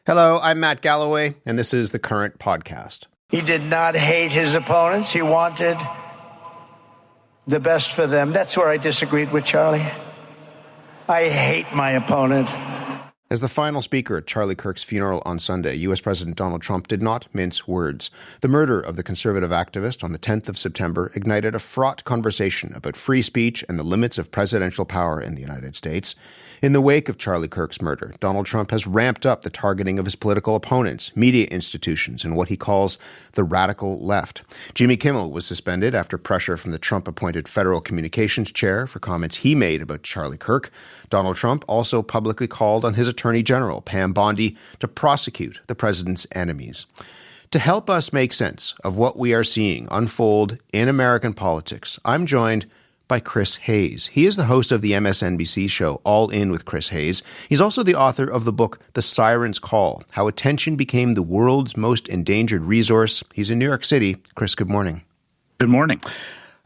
Hello, I'm Matt Galloway, and this is The Current Podcast. He did not hate his opponents. He wanted the best for them. That's where I disagreed with Charlie. I hate my opponent. As the final speaker at Charlie Kirk's funeral on Sunday, U.S. President Donald Trump did not mince words. The murder of the conservative activist on the 10th of September ignited a fraught conversation about free speech and the limits of presidential power in the United States. In the wake of Charlie Kirk's murder, Donald Trump has ramped up the targeting of his political opponents, media institutions, and what he calls the radical left. Jimmy Kimmel was suspended after pressure from the Trump-appointed federal communications chair for comments he made about Charlie Kirk. Donald Trump also publicly called on his Attorney General, Pam Bondi, to prosecute the president's enemies. To help us make sense of what we are seeing unfold in American politics, I'm joined by Chris Hayes. He is the host of the MSNBC show All In with Chris Hayes. He's also the author of the book The Siren's Call, How Attention Became the World's Most Endangered Resource. He's in New York City. Chris, good morning. Good morning.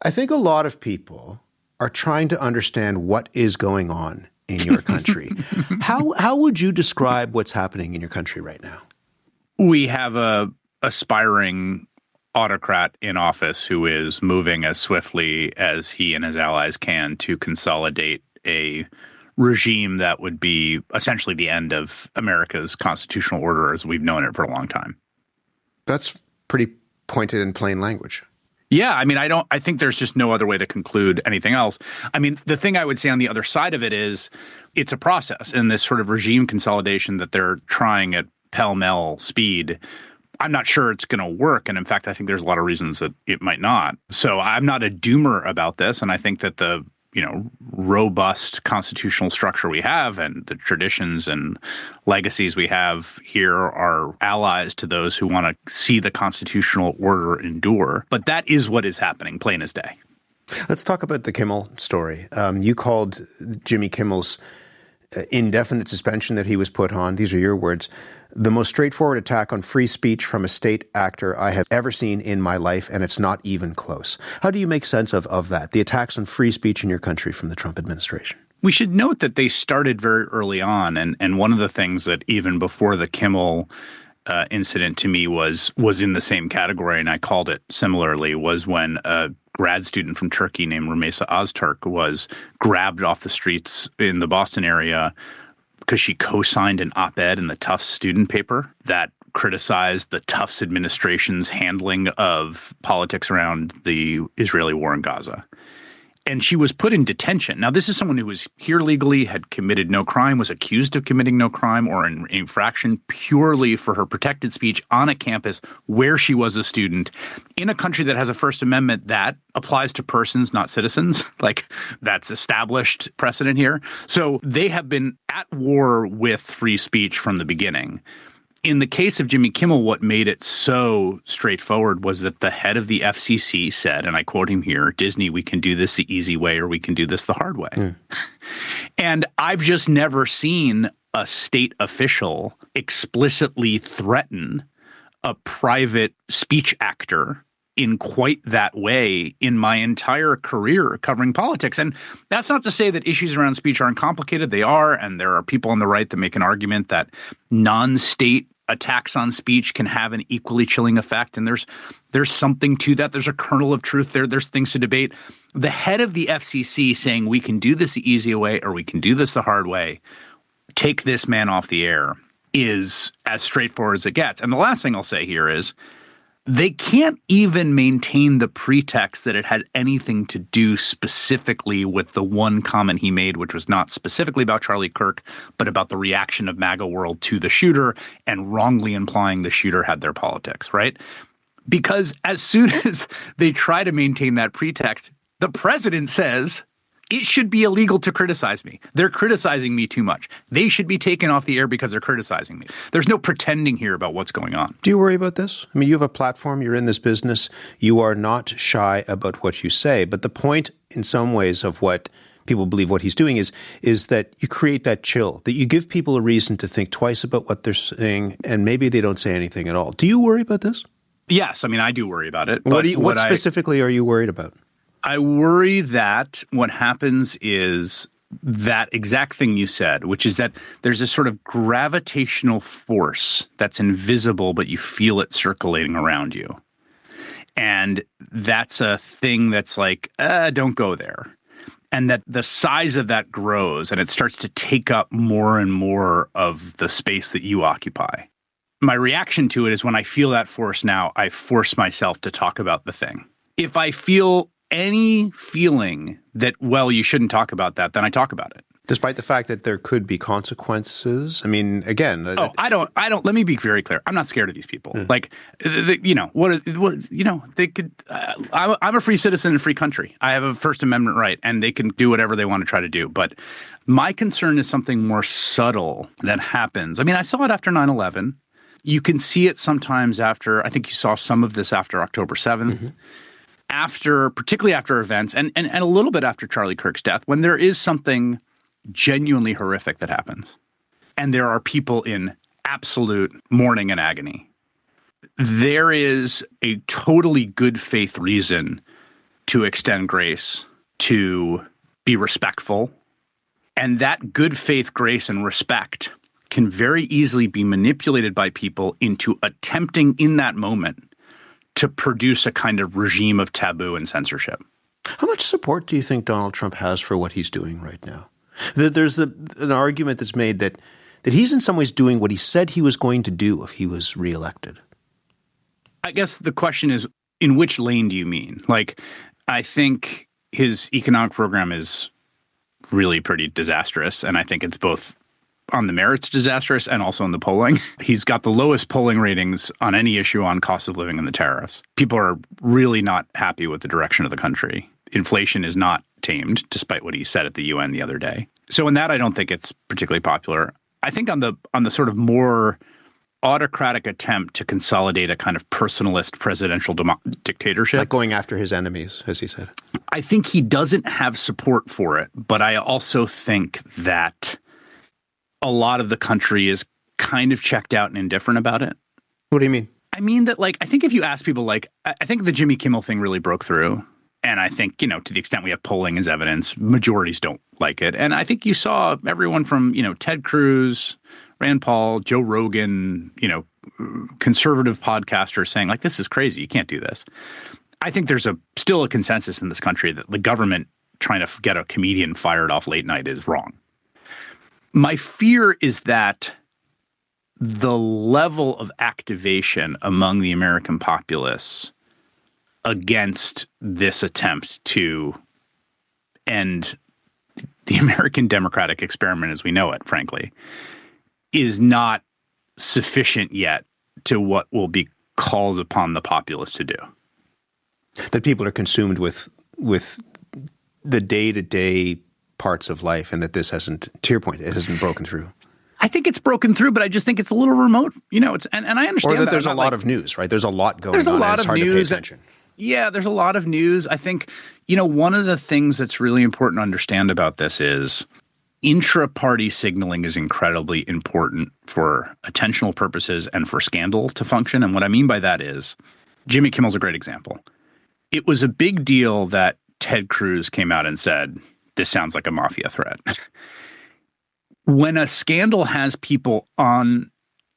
I think a lot of people are trying to understand what is going on in your country. How would you describe what's happening in your country right now? We have a aspiring autocrat in office who is moving as swiftly as he and his allies can to consolidate a regime that would be essentially the end of America's constitutional order as we've known it for a long time. That's pretty pointed in plain language. Yeah, I mean, I think there's just no other way to conclude anything else. I mean, the thing I would say on the other side of it is it's a process, and this sort of regime consolidation that they're trying at pell-mell speed, I'm not sure it's going to work. And in fact, I think there's a lot of reasons that it might not. So I'm not a doomer about this. And I think that the, robust constitutional structure we have and the traditions and legacies we have here are allies to those who want to see the constitutional order endure. But that is what is happening, plain as day. Let's talk about the Kimmel story. You called Jimmy Kimmel's indefinite suspension that he was put on, these are your words, the most straightforward attack on free speech from a state actor I have ever seen in my life, and it's not even close. How do you make sense of that, the attacks on free speech in your country from the Trump administration? We should note that they started very early on, and one of the things that even before the Kimmel incident to me was in the same category, and I called it similarly, was when a grad student from Turkey named Rumeysa Öztürk was grabbed off the streets in the Boston area because she co-signed an op-ed in the Tufts student paper that criticized the Tufts administration's handling of politics around the Israeli war in Gaza. And she was put in detention. Now, this is someone who was here legally, had committed no crime, was accused of committing no crime or an infraction purely for her protected speech on a campus where she was a student in a country that has a First Amendment that applies to persons, not citizens. Like, that's established precedent here. So they have been at war with free speech from the beginning. In the case of Jimmy Kimmel, what made it so straightforward was that the head of the FCC said, and I quote him here, "Disney, we can do this the easy way or we can do this the hard way." And I've just never seen a state official explicitly threaten a private speech actor in quite that way in my entire career covering politics. And that's not to say that issues around speech aren't complicated. They are, and there are people on the right that make an argument that non-state attacks on speech can have an equally chilling effect. And there's something to that. There's a kernel of truth there. There's things to debate. The head of the FCC saying we can do this the easy way or we can do this the hard way, take this man off the air, is as straightforward as it gets. And the last thing I'll say here is they can't even maintain the pretext that it had anything to do specifically with the one comment he made, which was not specifically about Charlie Kirk, but about the reaction of MAGA world to the shooter and wrongly implying the shooter had their politics, right? Because as soon as they try to maintain that pretext, the president says, it should be illegal to criticize me. They're criticizing me too much. They should be taken off the air because they're criticizing me. There's no pretending here about what's going on. Do you worry about this? I mean, you have a platform. You're in this business. You are not shy about what you say. But the point in some ways of what people believe what he's doing is that you create that chill, that you give people a reason to think twice about what they're saying, and maybe they don't say anything at all. Do you worry about this? Yes. I mean, I do worry about it. What specifically are you worried about? I worry that what happens is that exact thing you said, which is that there's a sort of gravitational force that's invisible, but you feel it circulating around you. And that's a thing that's like, don't go there. And that the size of that grows and it starts to take up more and more of the space that you occupy. My reaction to it is when I feel that force now, I force myself to talk about the thing. If I feel any feeling that, well, you shouldn't talk about that, then I talk about it. Despite the fact that there could be consequences. I mean, again. I don't, let me be very clear. I'm not scared of these people. Like, they could, I'm a free citizen in a free country. I have a First Amendment right and they can do whatever they want to try to do. But my concern is something more subtle that happens. I mean, I saw it after 9/11. You can see it sometimes after, I think you saw some of this after October 7th. Particularly after events and a little bit after Charlie Kirk's death, when there is something genuinely horrific that happens. And there are people in absolute mourning and agony. There is a totally good faith reason to extend grace, to be respectful. And that good faith, grace, and respect can very easily be manipulated by people into attempting in that moment to produce a kind of regime of taboo and censorship. How much support do you think Donald Trump has for what he's doing right now? There's an argument that's made that he's in some ways doing what he said he was going to do if he was reelected. I guess the question is, in which lane do you mean? Like, I think his economic program is really pretty disastrous, and I think it's both on the merits disastrous and also in the polling. He's got the lowest polling ratings on any issue on cost of living and the tariffs. People are really not happy with the direction of the country. Inflation is not tamed, despite what he said at the UN the other day. So in that, I don't think it's particularly popular. I think on the sort of more autocratic attempt to consolidate a kind of personalist presidential dictatorship. Like going after his enemies, as he said. I think he doesn't have support for it, but I also think that a lot of the country is kind of checked out and indifferent about it. What do you mean? I mean that, like, I think if you ask people, like, I think the Jimmy Kimmel thing really broke through. And I think, to the extent we have polling as evidence, majorities don't like it. And I think you saw everyone from, Ted Cruz, Rand Paul, Joe Rogan, conservative podcasters saying, like, this is crazy. You can't do this. I think there's still a consensus in this country that the government trying to get a comedian fired off late night is wrong. My fear is that the level of activation among the American populace against this attempt to end the American democratic experiment as we know it, frankly, is not sufficient yet to what will be called upon the populace to do. That people are consumed with the day-to-day parts of life, and that this hasn't, to your point, it hasn't broken through. I think it's broken through, but I just think it's a little remote. It's and I understand that there's a lot of news, right? There's a lot going on. And it's hard to pay attention. Yeah, there's a lot of news. I think, one of the things that's really important to understand about this is intra-party signaling is incredibly important for attentional purposes and for scandal to function. And what I mean by that is, Jimmy Kimmel's a great example. It was a big deal that Ted Cruz came out and said, this sounds like a mafia threat. When a scandal has people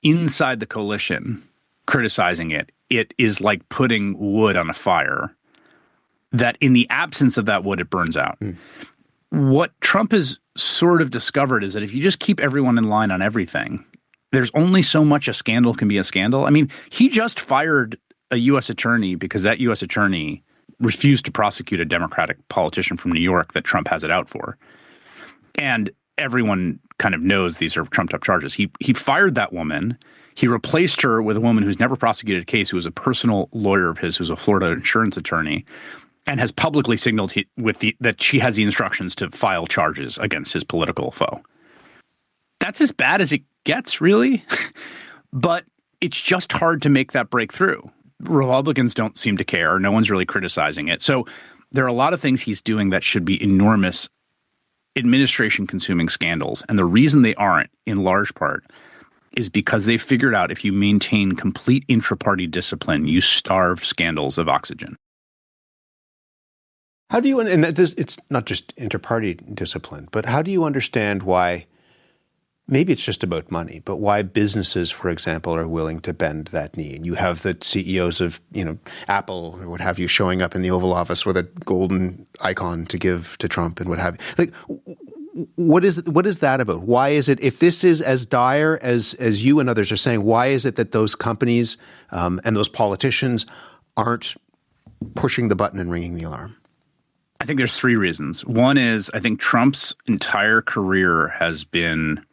inside the coalition criticizing it, it is like putting wood on a fire that in the absence of that wood, it burns out. What Trump has sort of discovered is that if you just keep everyone in line on everything, there's only so much a scandal can be a scandal. I mean, he just fired a U.S. attorney because that U.S. attorney refused to prosecute a Democratic politician from New York that Trump has it out for. And everyone kind of knows these are trumped up charges. He fired that woman. He replaced her with a woman who's never prosecuted a case, who was a personal lawyer of his, who's a Florida insurance attorney, and has publicly signaled that she has the instructions to file charges against his political foe. That's as bad as it gets, really. But it's just hard to make that breakthrough. Republicans don't seem to care. No one's really criticizing it. So there are a lot of things he's doing that should be enormous administration-consuming scandals. And the reason they aren't, in large part, is because they figured out if you maintain complete intra-party discipline, you starve scandals of oxygen. How do you, and it's not just inter-party discipline, but how do you understand why, maybe it's just about money, but why businesses, for example, are willing to bend that knee? And you have the CEOs of, Apple or what have you showing up in the Oval Office with a golden icon to give to Trump and what have you. Like, what is that about? Why is it, if this is as dire as you and others are saying, why is it that those companies and those politicians aren't pushing the button and ringing the alarm? I think there's three reasons. One is I think Trump's entire career has been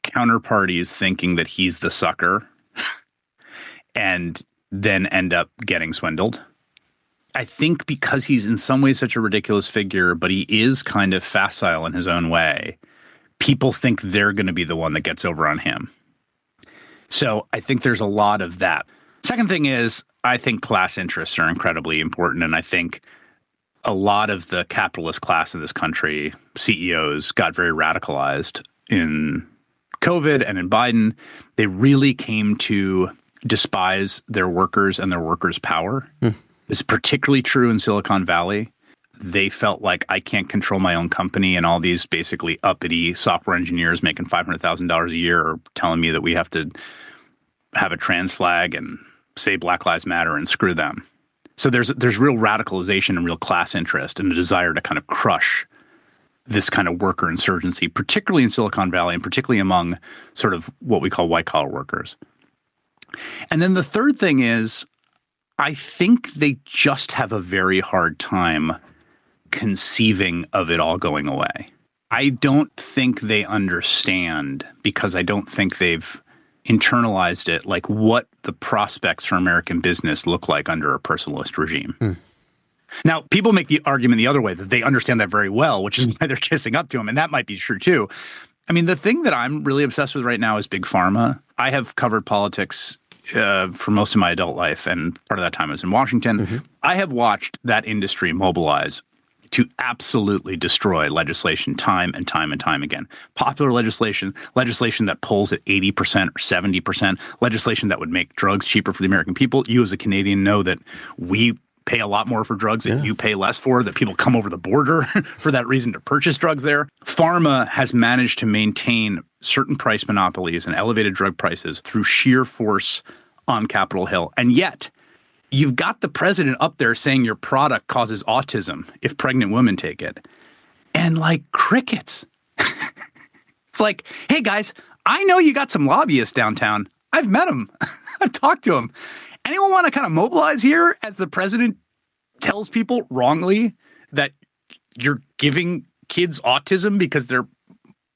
counterparties thinking that he's the sucker and then end up getting swindled. I think because he's in some ways such a ridiculous figure, but he is kind of facile in his own way, people think they're going to be the one that gets over on him. So I think there's a lot of that. Second thing is, I think class interests are incredibly important. And I think a lot of the capitalist class in this country, CEOs, got very radicalized in COVID and in Biden. They really came to despise their workers and their workers' power. This is particularly true in Silicon Valley. They felt like, I can't control my own company, and all these basically uppity software engineers making $500,000 a year are telling me that we have to have a trans flag and say Black Lives Matter and screw them. So there's real radicalization and real class interest and a desire to kind of crush this kind of worker insurgency, particularly in Silicon Valley and particularly among sort of what we call white-collar workers. And then the third thing is, I think they just have a very hard time conceiving of it all going away. I don't think they understand, because I don't think they've internalized it, like what the prospects for American business look like under a personalist regime. Now, people make the argument the other way, that they understand that very well, which is why they're kissing up to him. And that might be true, too. I mean, the thing that I'm really obsessed with right now is Big Pharma. I have covered politics for most of my adult life, and part of that time I was in Washington. I have watched that industry mobilize to absolutely destroy legislation time and time and time again. Popular legislation that polls at 80% or 70%, legislation that would make drugs cheaper for the American people. You as a Canadian know that we pay a lot more for drugs that you pay less for, that people come over the border for that reason to purchase drugs there. Pharma has managed to maintain certain price monopolies and elevated drug prices through sheer force on Capitol Hill. And yet, you've got the president up there saying your product causes autism if pregnant women take it. And like crickets. It's like, hey guys, I know you got some lobbyists downtown. I've met them. I've talked to them. Anyone want to kind of mobilize here as the president tells people wrongly that you're giving kids autism because their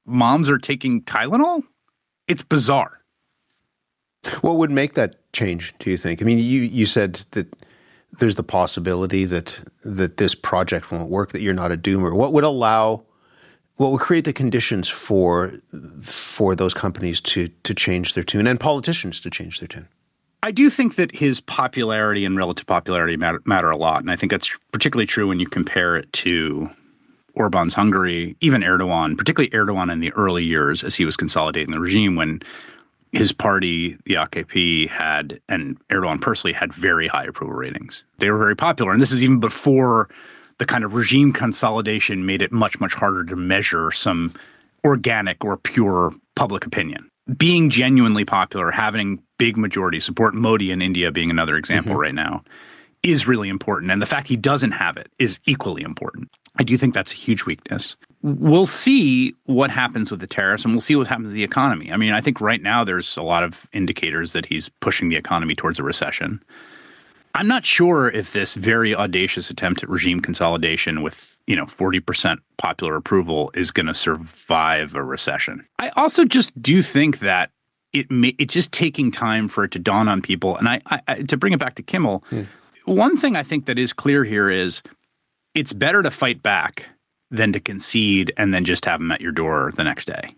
moms are taking Tylenol? It's bizarre. What would make that change, do you think? I mean, you said that there's the possibility that this project won't work, that you're not a doomer. What would create the conditions for those companies to change their tune and politicians to change their tune? I do think that his popularity and relative popularity matter a lot. And I think that's particularly true when you compare it to Orban's Hungary, even Erdogan, particularly Erdogan in the early years as he was consolidating the regime, when his party, the AKP, had, and Erdogan personally, had very high approval ratings. They were very popular. And this is even before the kind of regime consolidation made it much, much harder to measure some organic or pure public opinion. Being genuinely popular, having big majority support, Modi in India being another example right now, is really important. And the fact he doesn't have it is equally important. I do think that's a huge weakness. We'll see what happens with the tariffs, and we'll see what happens to the economy. I mean, I think right now there's a lot of indicators that he's pushing the economy towards a recession. I'm not sure if this very audacious attempt at regime consolidation with, 40% popular approval is going to survive a recession. I also just do think that it's just taking time for it to dawn on people. And I to bring it back to Kimmel, one thing I think that is clear here is it's better to fight back than to concede and then just have them at your door the next day.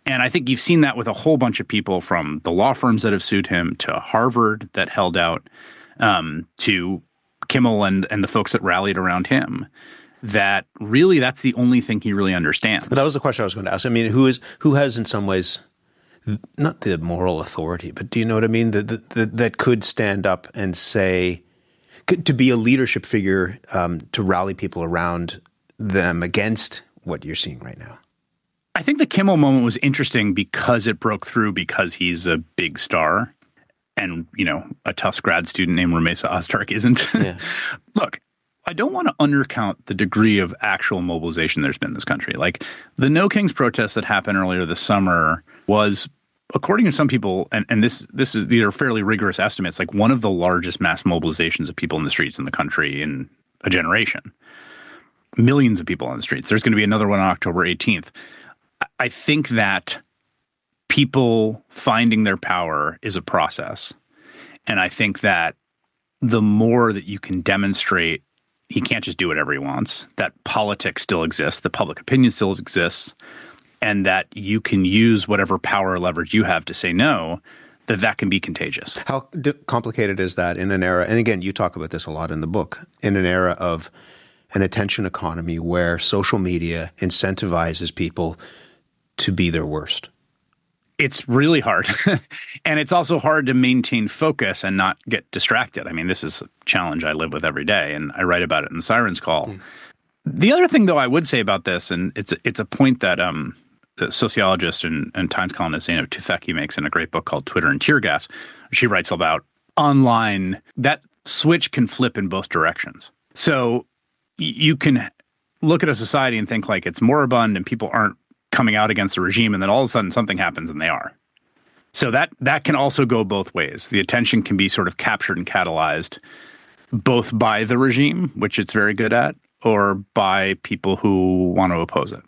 And I think you've seen that with a whole bunch of people, from the law firms that have sued him to Harvard that held out, to Kimmel and the folks that rallied around him, that really that's the only thing he really understands. But that was the question I was going to ask. I mean, who has in some ways not the moral authority, but do you know what I mean? That could stand up and say, to be a leadership figure, to rally people around them against what you're seeing right now? I think the Kimmel moment was interesting because it broke through because he's a big star and, a Tufts grad student named Ramesa Ozturk isn't. Yeah. Look, I don't want to undercount the degree of actual mobilization there's been in this country. Like the No Kings protest that happened earlier this summer was, according to some people, and these are fairly rigorous estimates, like one of the largest mass mobilizations of people in the streets in the country in a generation. Millions of people on the streets. There's going to be another one on October 18th. I think that people finding their power is a process. And I think that the more that you can demonstrate he can't just do whatever he wants, that politics still exists, the public opinion still exists, and that you can use whatever power or leverage you have to say no, that can be contagious. How complicated is that in an era, and again, you talk about this a lot in the book, in an era of an attention economy where social media incentivizes people to be their worst? It's really hard. And it's also hard to maintain focus and not get distracted. I mean, this is a challenge I live with every day, and I write about it in the Sirens Call. Mm. The other thing, though, I would say about this, and it's a point that the sociologist and Times columnist Zainab Tufekci makes in a great book called Twitter and Tear Gas. She writes about online, that switch can flip in both directions. So you can look at a society and think like it's moribund and people aren't coming out against the regime, and then all of a sudden something happens and they are. So that can also go both ways. The attention can be sort of captured and catalyzed both by the regime, which it's very good at, or by people who want to oppose it.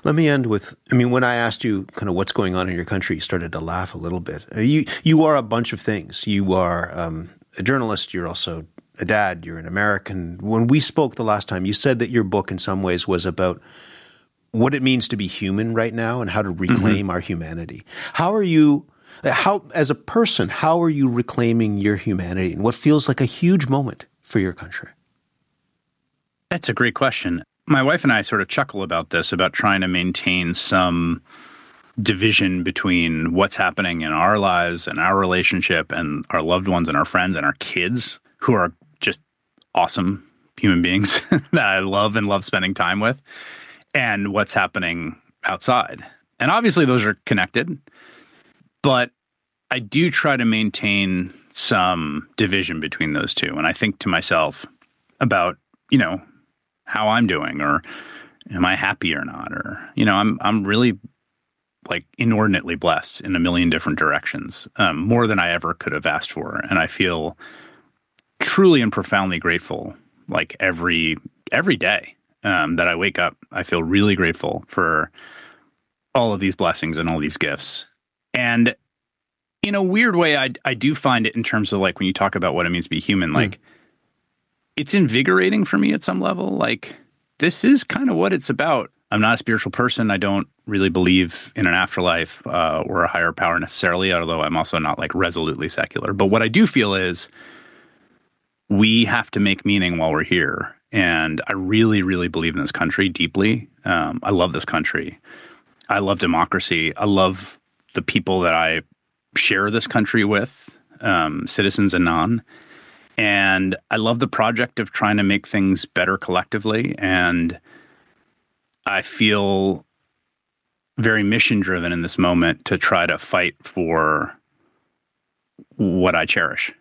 Let me end with, when I asked you kind of what's going on in your country, you started to laugh a little bit. You are a bunch of things. You are a journalist. You're also a dad. You're an American. When we spoke the last time, you said that your book in some ways was about what it means to be human right now and how to reclaim our humanity. As a person, how are you reclaiming your humanity and what feels like a huge moment for your country? That's a great question. My wife and I sort of chuckle about this, about trying to maintain some division between what's happening in our lives and our relationship and our loved ones and our friends and our kids, who are just awesome human beings that I love and love spending time with, and what's happening outside. And obviously those are connected, but I do try to maintain some division between those two. And I think to myself about, how I'm doing, or am I happy or not? Or, I'm really like inordinately blessed in a million different directions, more than I ever could have asked for. And I feel truly and profoundly grateful, like every day that I wake up. I feel really grateful for all of these blessings and all these gifts. And in a weird way, I do find it in terms of like when you talk about what it means to be human, like it's invigorating for me at some level. Like this is kind of what it's about. I'm not a spiritual person. I don't really believe in an afterlife or a higher power necessarily, although I'm also not like resolutely secular. But what I do feel is we have to make meaning while we're here. And I really, really believe in this country deeply. I love this country. I love democracy. I love the people that I share this country with, citizens and non. And I love the project of trying to make things better collectively. And I feel very mission-driven in this moment to try to fight for what I cherish.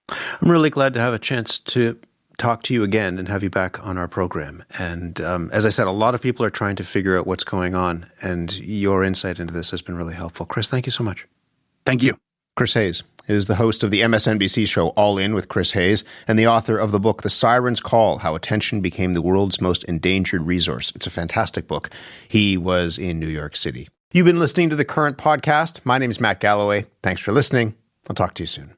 I'm really glad to have a chance to talk to you again and have you back on our program. And as I said, a lot of people are trying to figure out what's going on, and your insight into this has been really helpful. Chris, thank you so much. Thank you. Chris Hayes is the host of the MSNBC show All In with Chris Hayes and the author of the book The Sirens Call: How Attention Became the World's Most Endangered Resource. It's a fantastic book. He was in New York City. You've been listening to The Current Podcast. My name is Matt Galloway. Thanks for listening. I'll talk to you soon.